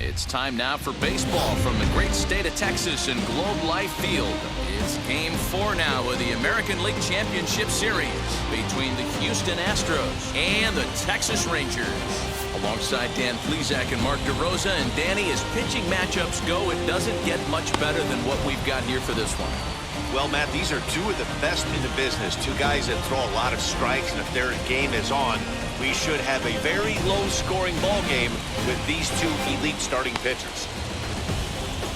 It's time now for baseball from the great state of Texas and Globe Life Field. It's Game 4 now of the American League Championship Series between the Houston Astros and the Texas Rangers. Alongside Dan Plesac and Mark DeRosa, and Danny, as pitching matchups go, it doesn't get much better than what we've got here for this one. Well, Matt, these are two of the best in the business. Two guys that throw a lot of strikes, and if their game is on, we should have a very low-scoring ball game with these two elite starting pitchers.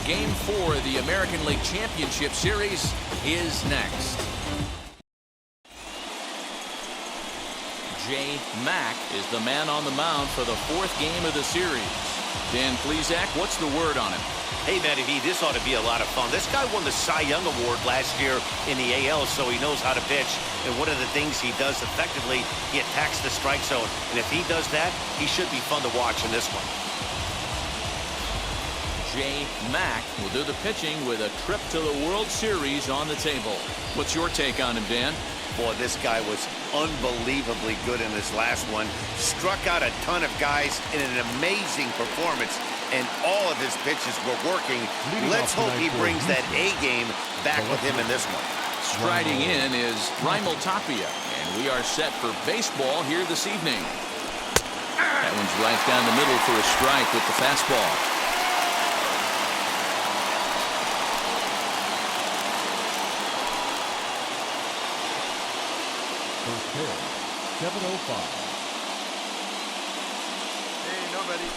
Game 4 of the American League Championship Series is next. Jay Mack is the man on the mound for the 4th game of the series. Dan Plesac, what's the word on him? Hey, Matty V, this ought to be a lot of fun. This guy won the Cy Young Award last year in the AL, so he knows how to pitch. And one of the things he does effectively, he attacks the strike zone. And if he does that, he should be fun to watch in this one. Jay Mack will do the pitching with a trip to the World Series on the table. What's your take on him, Dan? Boy, this guy was unbelievably good in this last one. Struck out a ton of guys in an amazing performance, and all of his pitches were working. Let's hope he brings that A game back with him in this one. Striding in is Raimel Tapia, and we are set for baseball here this evening. That one's right down the middle for a strike with the fastball. First pitch, 7:05. Hey, nobody.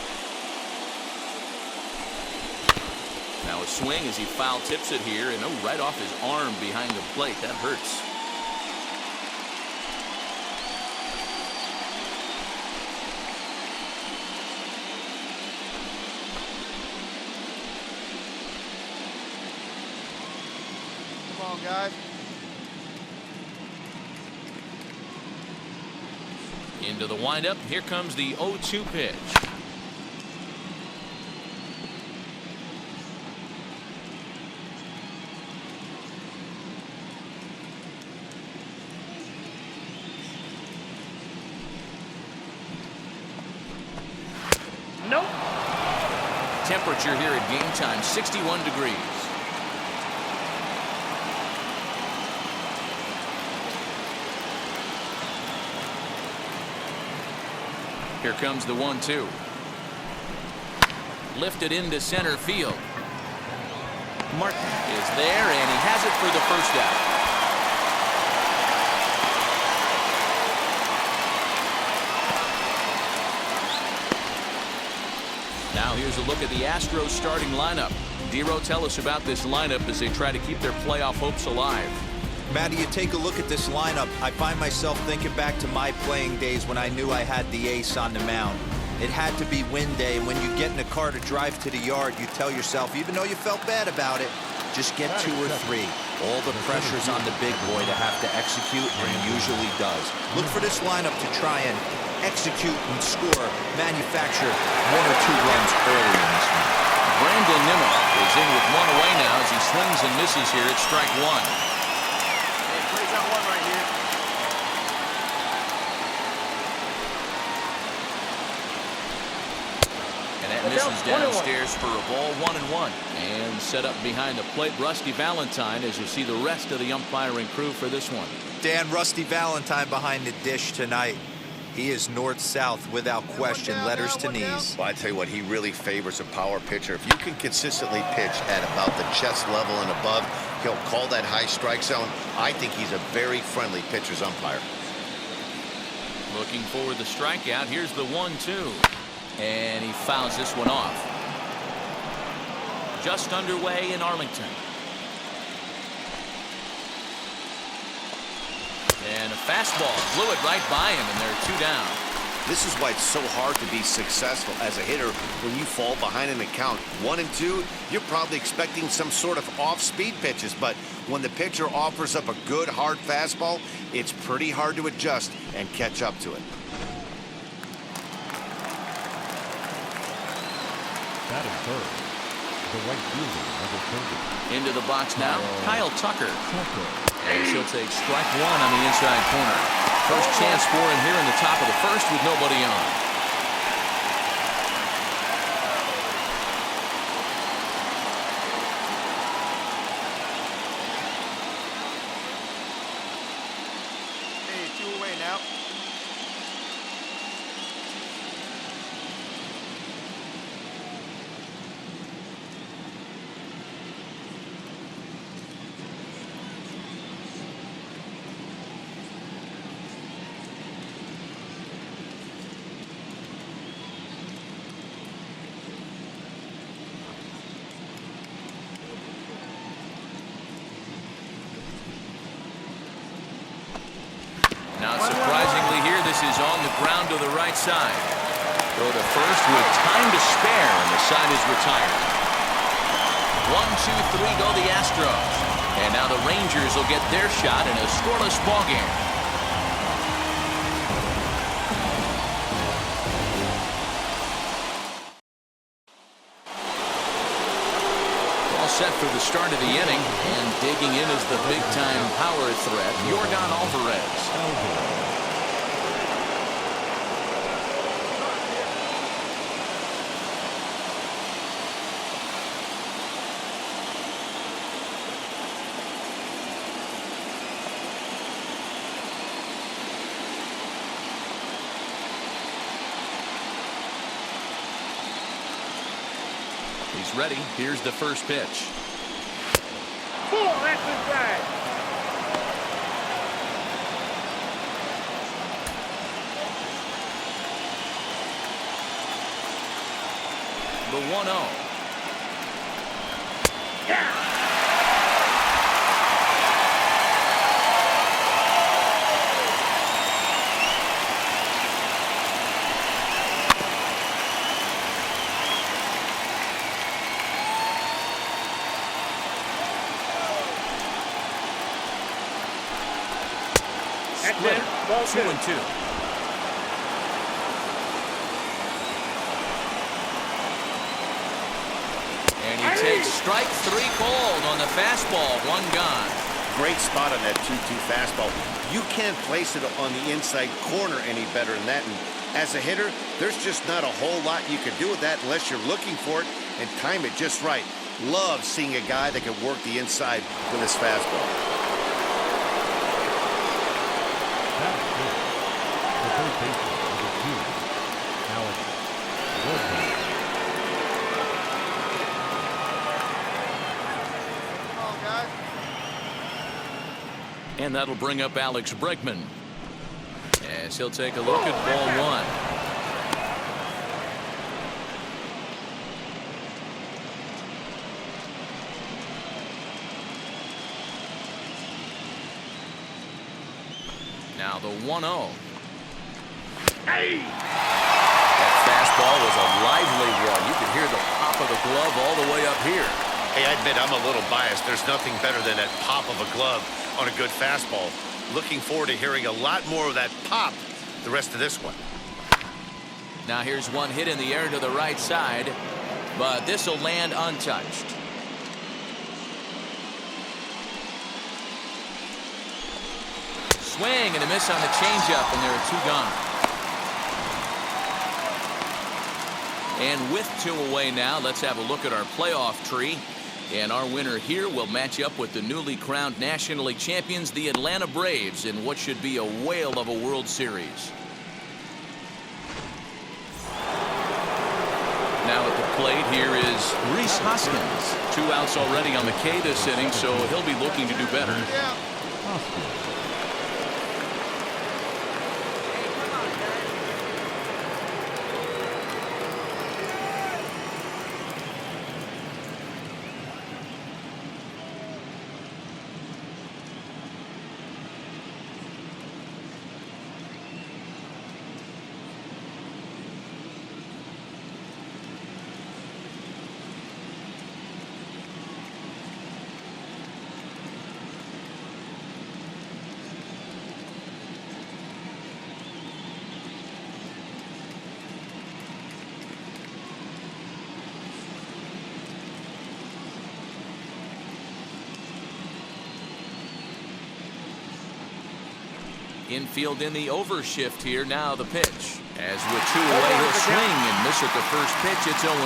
Now a swing as he foul tips it here, and right off his arm behind the plate. That hurts. Come on, guys. Into the windup. Here comes the 0-2 pitch. Nope. Temperature here at game time, 61 degrees. Here comes the 1-2. Lifted into center field. Martin is there, and he has it for the first out. Now here's a look at the Astros starting lineup. Dero, tell us about this lineup as they try to keep their playoff hopes alive. Matty, you take a look at this lineup, I find myself thinking back to my playing days when I knew I had the ace on the mound. It had to be win day, and when you get in a car to drive to the yard, you tell yourself, even though you felt bad about it, just get 2 or 3. All the pressure's on the big boy to have to execute, and he usually does. Look for this lineup to try and execute and score, manufacture 1 or 2 runs early in this one. Brandon Nimmo is in with 1 away now as he swings and misses here at strike 1. Misses downstairs for a ball, 1-1. And set up behind the plate, Rusty Valentine, as you see the rest of the umpiring crew for this one. Dan, Rusty Valentine behind the dish tonight. He is north-south without question, letters to knees. Well, I tell you what, he really favors a power pitcher. If you can consistently pitch at about the chest level and above, he'll call that high strike zone. I think he's a very friendly pitcher's umpire. Looking for the strikeout. Here's the 1-2. And he fouls this one off. Just underway in Arlington. And a fastball blew it right by him, and they're 2 down. This is why it's so hard to be successful as a hitter when you fall behind in the count 1 and 2. You're probably expecting some sort of off-speed pitches, but when the pitcher offers up a good hard fastball, it's pretty hard to adjust and catch up to it. That is third. The right fielder, number 30. Into the box now, Kyle Tucker. And she'll take strike 1 on the inside corner. First chance for him here in the top of the first with nobody on. right now. Now, surprisingly here, this is on the ground to the right side. Throw to first with time to spare, and the side is retired. 1, 2, 3 go the Astros. And now the Rangers will get their shot in a scoreless ballgame. All set for the start of the inning, and digging in is the big-time power threat, Yordan Alvarez. He's ready. Here's the first pitch. That's inside. The 1-0. Split. 2-2. And he takes strike 3 called on the fastball. 1 gone. Great spot on that 2-2 fastball. You can't place it on the inside corner any better than that. And as a hitter, there's just not a whole lot you can do with that unless you're looking for it and time it just right. Love seeing a guy that can work the inside with his fastball. The third baseman, number 2, ALCS. Come on, guys. And that'll bring up Alex Bregman, as he'll take a look at ball 1. Now the 1-0. That fastball was a lively one. You could hear the pop of the glove all the way up here. Hey, I admit I'm a little biased. There's nothing better than that pop of a glove on a good fastball. Looking forward to hearing a lot more of that pop the rest of this one. Now here's one hit in the air to the right side, but this will land untouched. Swing and a miss on the changeup, and there are 2 gone. And with 2 away now, let's have a look at our playoff tree. And our winner here will match up with the newly crowned National League champions, the Atlanta Braves, in what should be a whale of a World Series. Now at the plate here is Rhys Hoskins. 2 outs already on the K this inning, so he'll be looking to do better. Yeah. Infield in the overshift here. Now the pitch. As with 2 away, he'll swing and miss at the first pitch. It's 0-1.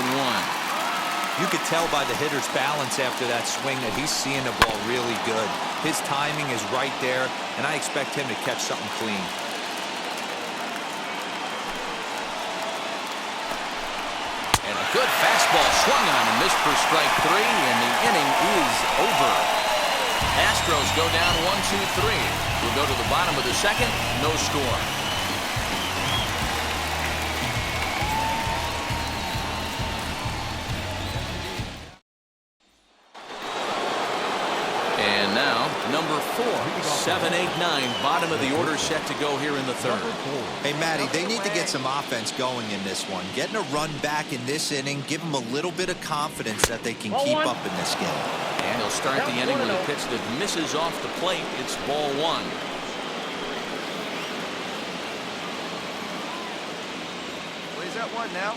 You could tell by the hitter's balance after that swing that he's seeing the ball really good. His timing is right there, and I expect him to catch something clean. Swung on and missed for strike 3, and the inning is over. Astros go down 1-2-3. We'll go to the bottom of the second. No score. And now, number 4, 7, 8, 9, bottom of the order set to go here in the third. Hey, Matty, they need to get some offense going in this one. Getting a run back in this inning, give them a little bit of confidence that they can keep up in this game. And he'll start the inning with a pitch that misses off the plate. It's ball 1. Well, he's at 1 now.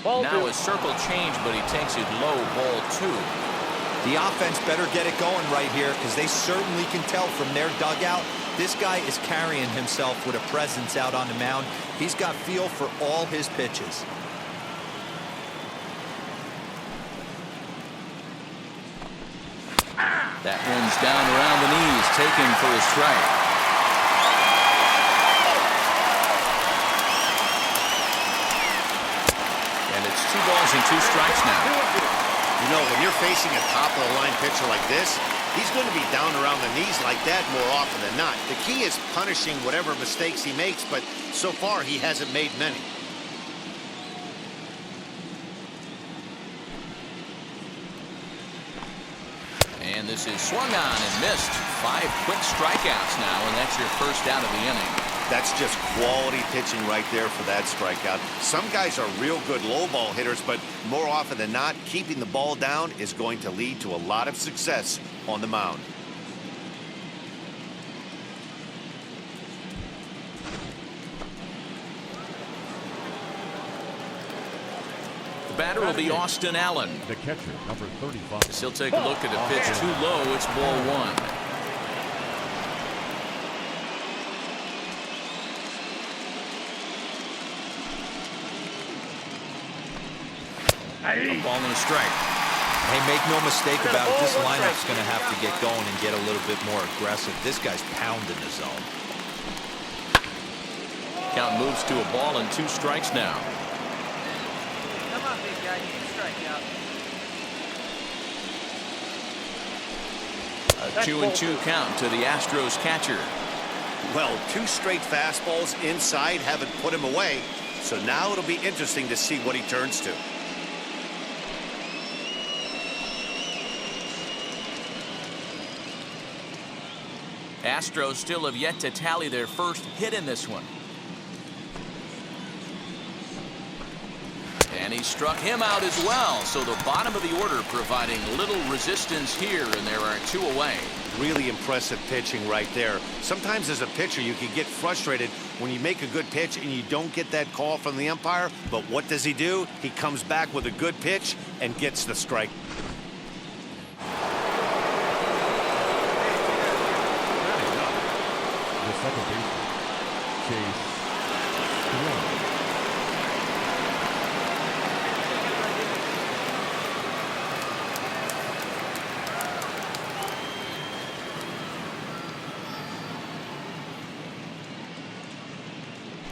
Now his circle changed, but he takes it low, ball 2. The offense better get it going right here because they certainly can tell from their dugout this guy is carrying himself with a presence out on the mound. He's got feel for all his pitches. That one's down around the knees, taken for a strike. It's 2 balls and 2 strikes now. You know, when you're facing a top-of-the-line pitcher like this, he's going to be down around the knees like that more often than not. The key is punishing whatever mistakes he makes, but so far he hasn't made many. And this is swung on and missed. 5 quick strikeouts now, and that's your first out of the inning. That's just quality pitching right there for that strikeout. Some guys are real good low ball hitters, but more often than not, keeping the ball down is going to lead to a lot of success on the mound. The batter will be Austin Allen. The catcher, number 35. He'll take a look at a pitch too low. It's ball 1. A ball and a strike. Hey, make no mistake about it, this lineup's going to have to get going and get a little bit more aggressive. This guy's pounding the zone. Count moves to a ball and 2 strikes now. Come on, big guy. You can strike out. A 2-2 count to the Astros catcher. Well, 2 straight fastballs inside haven't put him away, so now it'll be interesting to see what he turns to. Astros still have yet to tally their first hit in this one. And he struck him out as well. So the bottom of the order providing little resistance here, and there are 2 away. Really impressive pitching right there. Sometimes as a pitcher, you can get frustrated when you make a good pitch and you don't get that call from the umpire. But what does he do? He comes back with a good pitch and gets the strike. The second baseman, Chase Duel.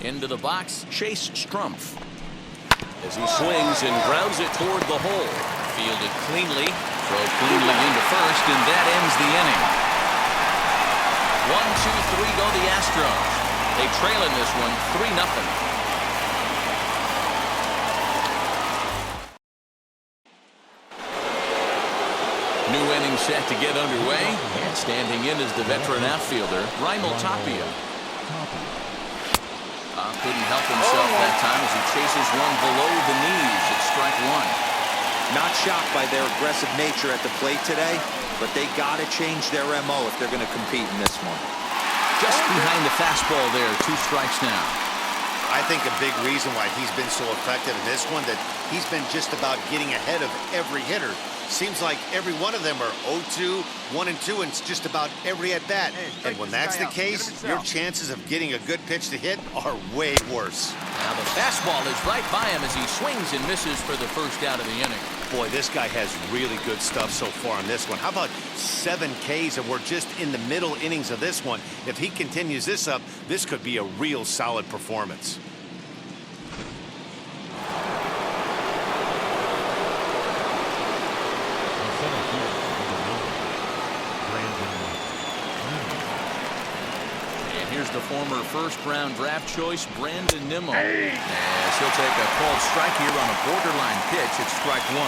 Into the box, Chase Strumpf. As he swings and grounds it toward the hole. Fielded cleanly, throw cleanly into first, and that ends the inning. 1, 2, 3 go the Astros. They trail in this one 3-0. New inning set to get underway, and standing in is the veteran outfielder, Raimel Tapia. Couldn't help himself that time as he chases one below the knees at strike 1. Not shocked by their aggressive nature at the plate today, but they got to change their MO if they're going to compete in this one. Just behind the fastball there, 2 strikes now. I think a big reason why he's been so effective in this one, that he's been just about getting ahead of every hitter. Seems like every one of them are 0-2, 1-2, and it's just about every at-bat. And when that's the case, your chances of getting a good pitch to hit are way worse. Now the fastball is right by him as he swings and misses for the first out of the inning. Boy, this guy has really good stuff so far on this one. How about 7 Ks, and we're just in the middle innings of this one. If he continues this up, this could be a real solid performance. And here's the former first-round draft choice, Brandon Nimmo. As he'll take a called strike here on a borderline pitch at strike 1.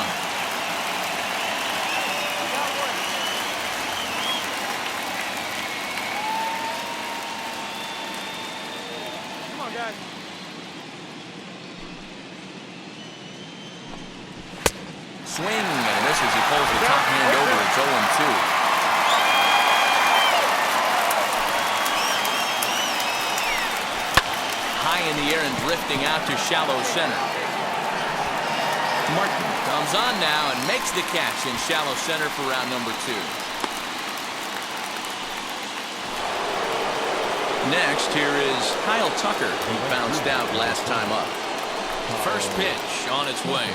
Come on, guys. Swing and a miss as he pulls the top hand over. It's 0-2. High in the air and drifting out to shallow center. Martin comes on now and makes the catch in shallow center for round number 2. Next, here is Kyle Tucker, who bounced out last time up. First pitch on its way.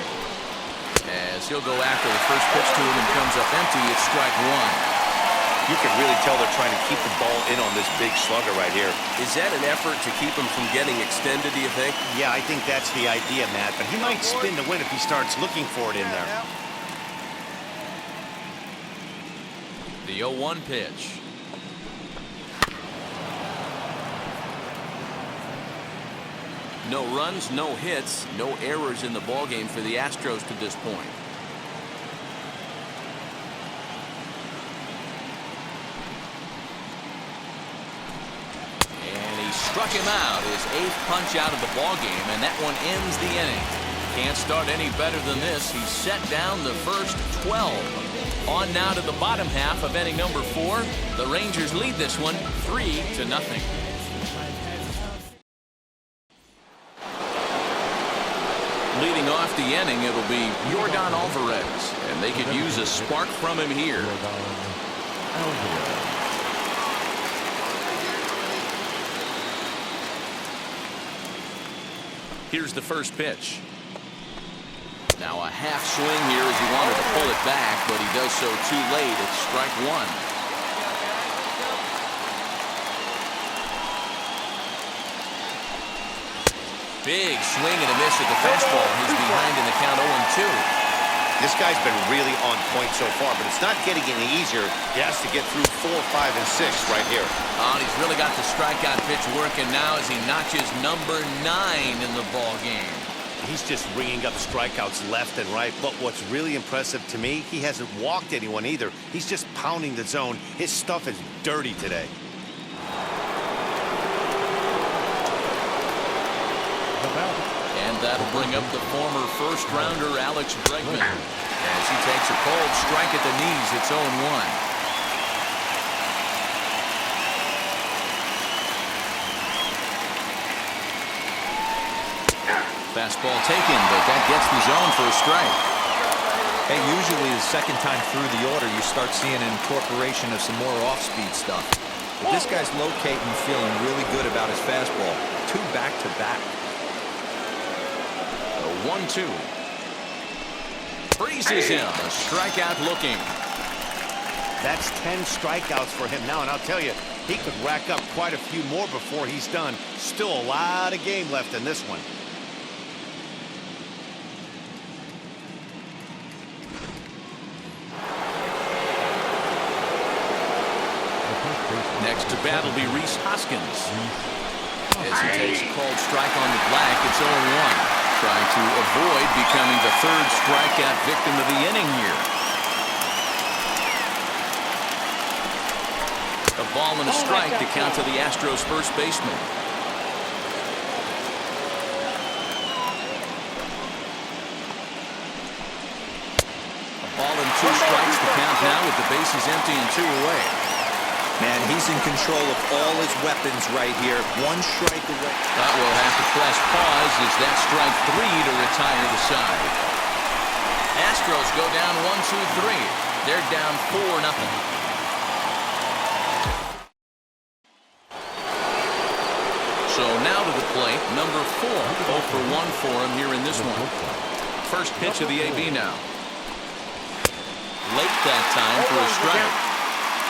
As he'll go after the first pitch to him and comes up empty, it's strike 1. You can really tell they're trying to keep the ball in on this big slugger right here. Is that an effort to keep him from getting extended, do you think? Yeah, I think that's the idea, Matt, but he might spin to win if he starts looking for it in there. The 0-1 pitch. No runs, no hits, no errors in the ballgame for the Astros to this point. Struck him out, his 8th punch out of the ballgame, and that one ends the inning. Can't start any better than this. He set down the first 12. On now to the bottom half of inning number 4. The Rangers lead this one 3-0. Leading off the inning, it'll be Yordan Alvarez, and they could use a spark from him here. Here's the first pitch. Now a half swing here as he wanted to pull it back, but he does so too late. It's strike 1. Big swing and a miss at the fastball. He's behind in the count 0-2. This guy's been really on point so far, but it's not getting any easier. He has to get through 4, 5, and 6 right here. Oh, and he's really got the strikeout pitch working now as he notches number 9 in the ball game. He's just ringing up strikeouts left and right, but what's really impressive to me, he hasn't walked anyone either. He's just pounding the zone. His stuff is dirty today. And that'll bring up the former first-rounder Alex Bregman. As he takes a cold strike at the knees, it's 0-1. Fastball taken, but that gets the zone for a strike. Hey, usually the second time through the order, you start seeing an incorporation of some more off-speed stuff. But this guy's locating, feeling really good about his fastball. 2 back-to-back. 1-2. Freezes him. A strikeout looking. That's 10 strikeouts for him now, and I'll tell you, he could rack up quite a few more before he's done. Still a lot of game left in this one. Next to bat will be Rhys Hoskins. As he takes a called strike on the black, it's 0-1. Trying to avoid becoming the 3rd strikeout victim of the inning here. A ball and a strike to count to the Astros first baseman. A ball and 2 strikes to count now with the bases empty and 2 away. Man, he's in control of all his weapons right here. One strike away. But we'll have to press pause as that strike 3 to retire the side. Astros go down 1-2-3. They're down 4-0. So now to the plate, number 4. 0 for 1 for him here in this one. First pitch of the AB now. Late that time for a strike.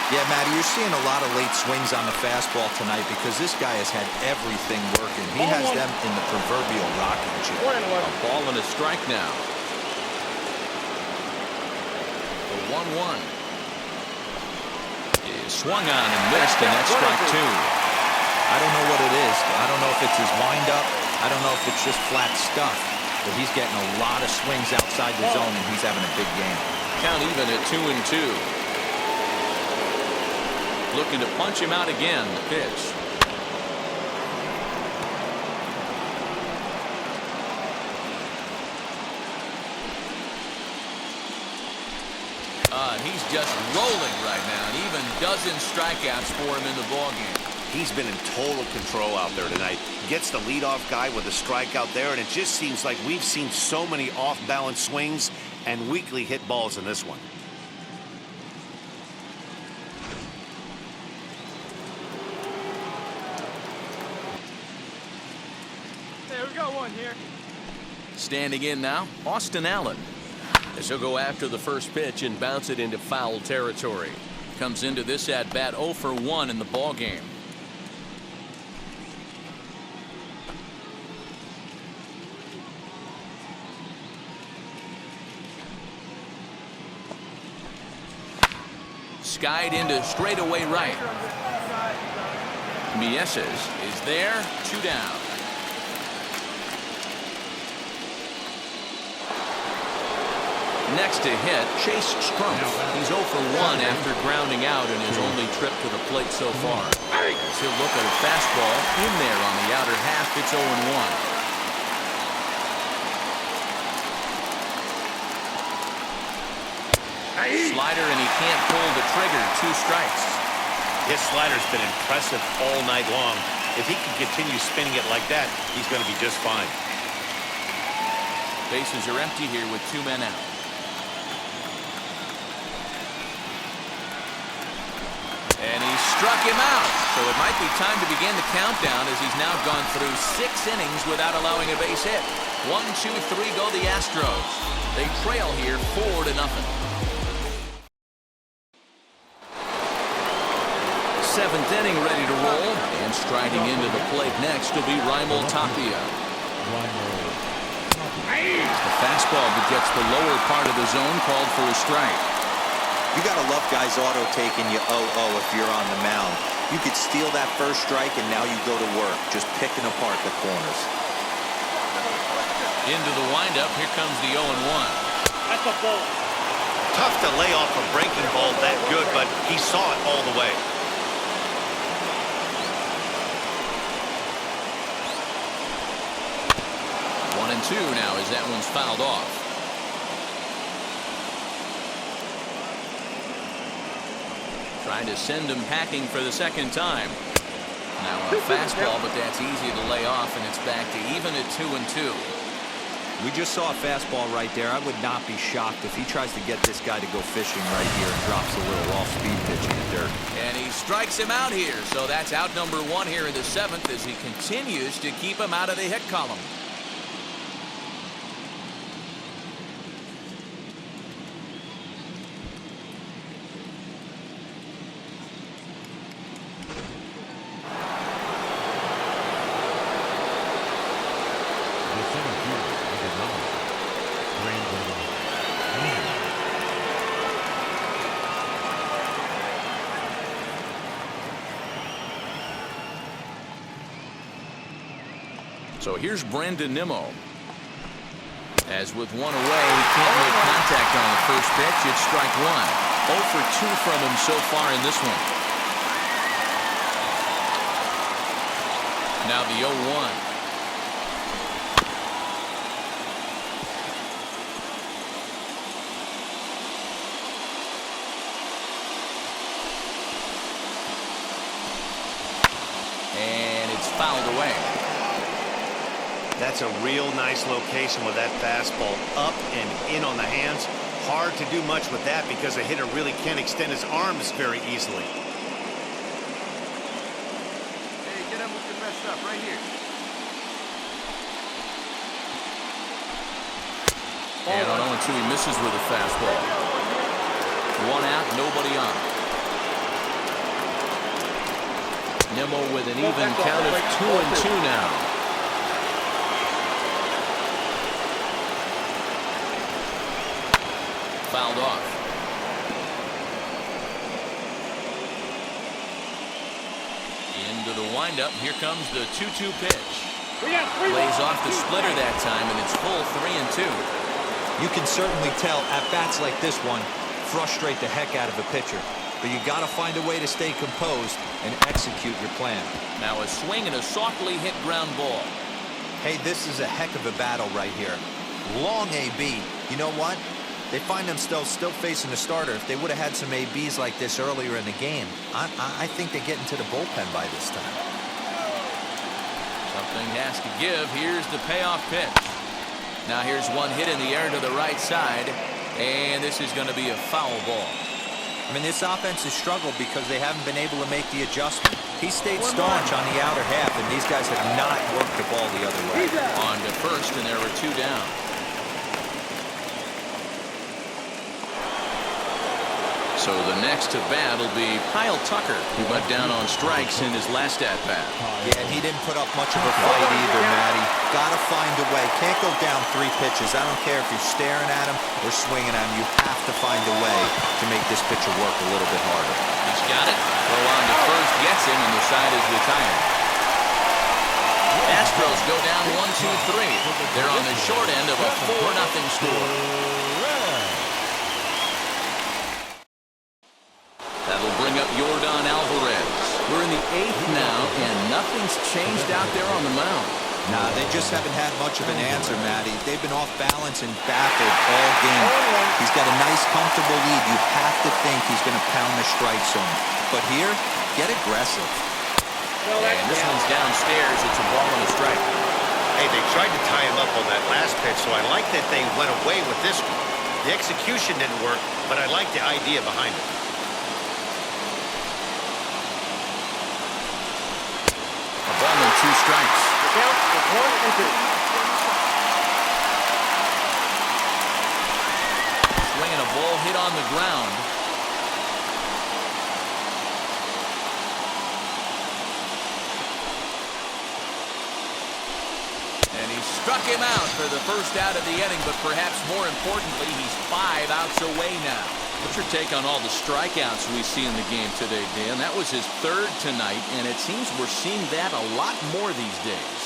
Yeah, Matty, you're seeing a lot of late swings on the fastball tonight because this guy has had everything working. He has them in the proverbial rocking chair. A ball and a strike now. The 1-1 is swung on and missed, and that's strike 2. I don't know what it is. I don't know if it's his windup. I don't know if it's just flat stuff. But he's getting a lot of swings outside the zone, and he's having a big game. Count even at 2-2. Looking to punch him out again. The pitch. He's just rolling right now, and even dozen strikeouts for him in the ballgame. He's been in total control out there tonight. Gets the leadoff guy with a strikeout there, and it just seems like we've seen so many off-balance swings and weakly hit balls in this one. Hey, we got one here. Standing in now, Austin Allen. As he'll go after the first pitch and bounce it into foul territory. Comes into this at-bat 0 for 1 in the ballgame. Skied into straightaway right. Mieses is there, 2 down. Next to hit, Chase Strunk. He's 0 for 1 after grounding out in his only trip to the plate so far. As he'll look at a fastball in there on the outer half, it's 0-1. Slider, and he can't pull the trigger. 2 strikes. His slider's been impressive all night long. If he can continue spinning it like that, he's going to be just fine. Bases are empty here with 2 men out. And he struck him out. So it might be time to begin the countdown as he's now gone through 6 innings without allowing a base hit. 1, 2, 3 go the Astros. They trail here 4-0. 7th inning ready to roll, and striding into the plate next will be Raimel Tapia. It's the fastball that gets the lower part of the zone called for a strike. You got to love guys auto-taking you 0-0 if you're on the mound. You could steal that first strike, and now you go to work, just picking apart the corners. Into the windup, here comes the 0-1. That's a ball. Tough to lay off a breaking ball that good, but he saw it all the way. And 2 now as that one's fouled off. Trying to send him packing for the second time. Now a fastball, but that's easy to lay off, and it's back to even at 2-2. We just saw a fastball right there. I would not be shocked if he tries to get this guy to go fishing right here and drops a little off-speed pitch in the dirt. And he strikes him out here. So that's out number 1 here in the 7th as he continues to keep him out of the hit column. So here's Brandon Nimmo. As with 1 away, he can't make contact on the first pitch. It's strike 1. 0 for 2 from him so far in this one. Now the 0-1. fouled away. That's a real nice location with that fastball up and in on the hands. Hard to do much with that because a hitter really can't extend his arms very easily. Hey, get him with your best stuff right here. And on 0-2, he misses with a fastball. 1 out, nobody on. Nimmo with an even count of 2-2 now. Fouled off. Into the windup. Here comes the 2-2 pitch. Lays off the splitter that time, and it's full 3-2. You can certainly tell at-bats like this one frustrate the heck out of a pitcher. But you got to find a way to stay composed and execute your plan. Now a swing and a softly hit ground ball. Hey, this is a heck of a battle right here. Long AB. You know what? They find themselves still facing the starter. If they would have had some ABs like this earlier in the game, I think they get into the bullpen by this time. Something has to give. Here's the payoff pitch. Now here's one hit in the air to the right side, and this is going to be a foul ball. I mean, this offense has struggled because they haven't been able to make the adjustment. He stayed staunch on the outer half, and these guys have not worked the ball the other way. On to first, and there were 2 down. So the next to bat will be Kyle Tucker, who went down on strikes in his last at-bat. Yeah, and he didn't put up much of a fight either, Matty. Got to find a way. Can't go down 3 pitches. I don't care if you're staring at him or swinging at him. You have to find a way to make this pitcher work a little bit harder. He's got it. Throw on to first, gets him, and the side is retired. Astros go down 1-2-3. They're on the short end of a 4-0 score. That'll bring up Yordan Alvarez. We're in the 8th now, and nothing's changed out there on the mound. Nah, they just haven't had much of an answer, Matty. They've been off balance and baffled all game. He's got a nice, comfortable lead. You have to think he's going to pound the strike zone. But here, get aggressive. And this one's downstairs. It's a ball and a strike. Hey, they tried to tie him up on that last pitch, so I like that they went away with this one. The execution didn't work, but I like the idea behind it. A ball and 2 strikes. Count is 1-2. Swinging a ball hit on the ground. And he struck him out for the first out of the inning, but perhaps more importantly, he's 5 outs away now. What's your take on all the strikeouts we see in the game today, Dan? That was his 3rd tonight, and it seems we're seeing that a lot more these days.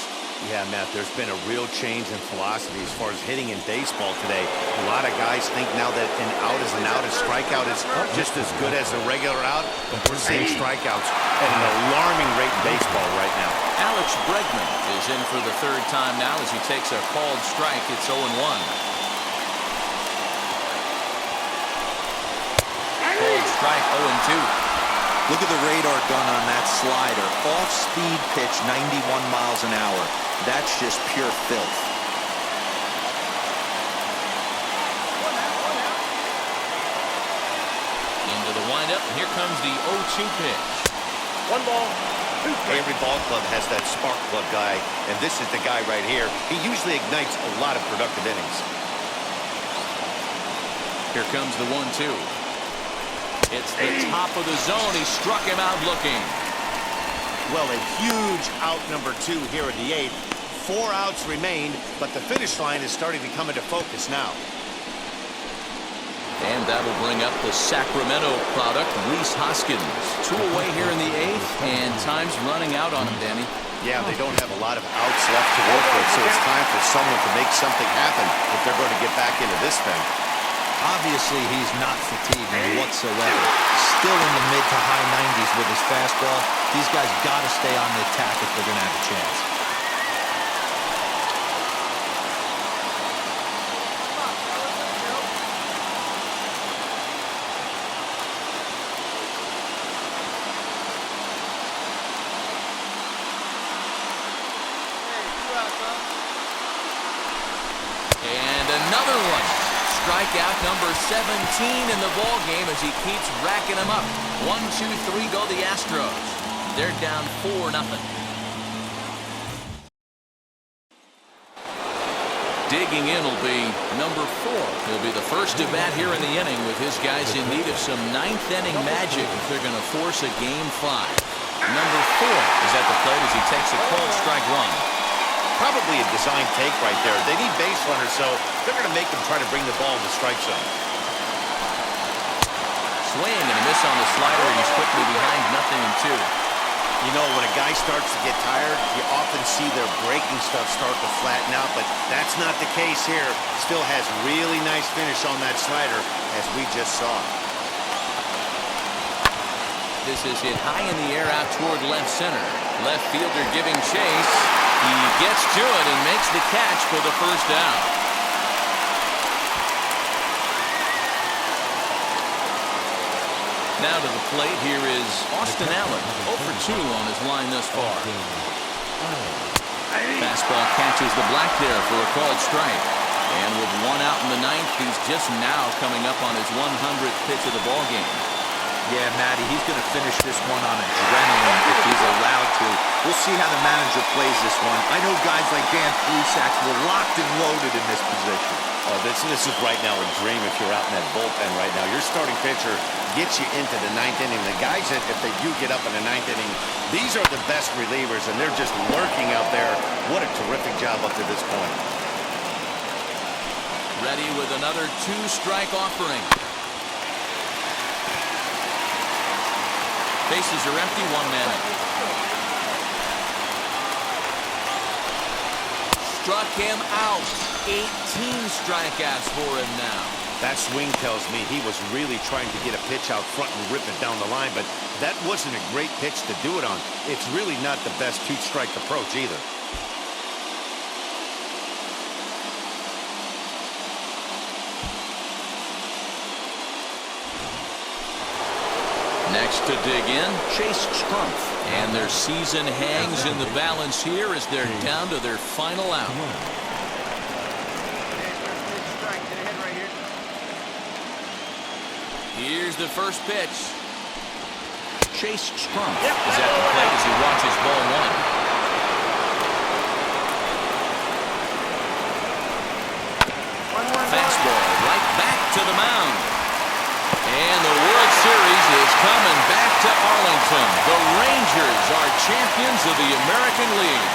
Yeah, Matt, there's been a real change in philosophy as far as hitting in baseball today. A lot of guys think now that an out is an out, a strikeout is just as good as a regular out, but we're seeing strikeouts at an alarming rate in baseball right now. Alex Bregman is in for the 3rd time now as he takes a called strike. It's 0-1. Called strike, 0-2. Look at the radar gun on that slider. Off-speed pitch, 91 miles an hour. That's just pure filth. Into the windup, and here comes the 0-2 pitch. 1 ball, 2 strikes. Every ball club has that spark plug guy, and this is the guy right here. He usually ignites a lot of productive innings. Here comes the 1-2. It's the top of the zone. He struck him out looking. Well, a huge out number 2 here in the 8th. 4 outs remain, but the finish line is starting to come into focus now. And that'll bring up the Sacramento product, Rhys Hoskins. 2 away here in the 8th, and time's running out on him, Danny. Yeah, they don't have a lot of outs left to work with, so it's time for someone to make something happen if they're going to get back into this thing. Obviously, he's not fatiguing whatsoever. Still in the mid to high 90s with his fastball. These guys got to stay on the attack if they're going to have a chance. another one. Strikeout number 17 in the ball game as he keeps racking them up. 1, 2, 3 go the Astros. They're down 4-0. Digging in will be number 4. He'll be the first to bat here in the inning with his guys in need of some ninth-inning magic if they're going to force a Game 5. Number 4 is at the plate as he takes a called strike one. Probably a design take right there. They need base runners, so they're going to make them try to bring the ball in the strike zone. Swing and a miss on the slider, and he's quickly behind 0-2. You know, when a guy starts to get tired, you often see their breaking stuff start to flatten out, but that's not the case here. Still has really nice finish on that slider, as we just saw. This is hit high in the air out toward left center. Left fielder giving chase. He gets to it and makes the catch for the first down. Now to the plate, here is Austin Allen. 0 for 2 on his line thus far. Fastball catches the black there for a called strike. And with 1 out in the 9th, he's just now coming up on his 100th pitch of the ballgame. Yeah, Matty, he's going to finish this one on adrenaline if he's allowed to. We'll see how the manager plays this one. I know guys like Dan Plesac were locked and loaded in this position. Oh, this is right now a dream if you're out in that bullpen right now. Your starting pitcher gets you into the 9th inning. The guys that, if they do get up in the 9th inning, these are the best relievers, and they're just lurking out there. What a terrific job up to this point. Ready with another 2-strike offering. Bases are empty, 1 man in. Struck him out. 18 strikeouts for him now. That swing tells me he was really trying to get a pitch out front and rip it down the line, but that wasn't a great pitch to do it on. It's really not the best 2-strike approach either. Next to dig in, Chase Strumpf. And their season hangs in the balance here as they're down to their final out. Here's the first pitch. Chase Strumpf is at the plate as he watches ball 1. Fastball right back to the mound. And the World Series is coming back to Arlington. The Rangers are champions of the American League.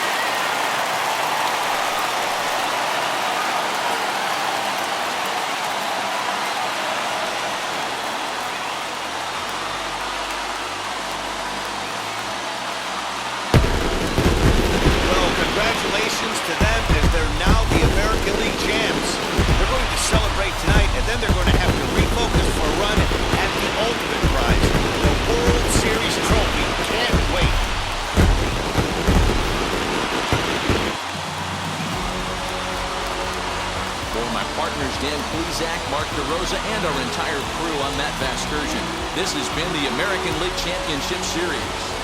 Well, congratulations to them as they're now the American League champs. They're going to celebrate tonight, and then they're going to have to refocus for a run at the ultimate prize, the World Series trophy. Can't wait. For my partners Dan Plesac, Mark DeRosa, and our entire crew, I'm Matt Vasgersian. This has been the American League Championship Series.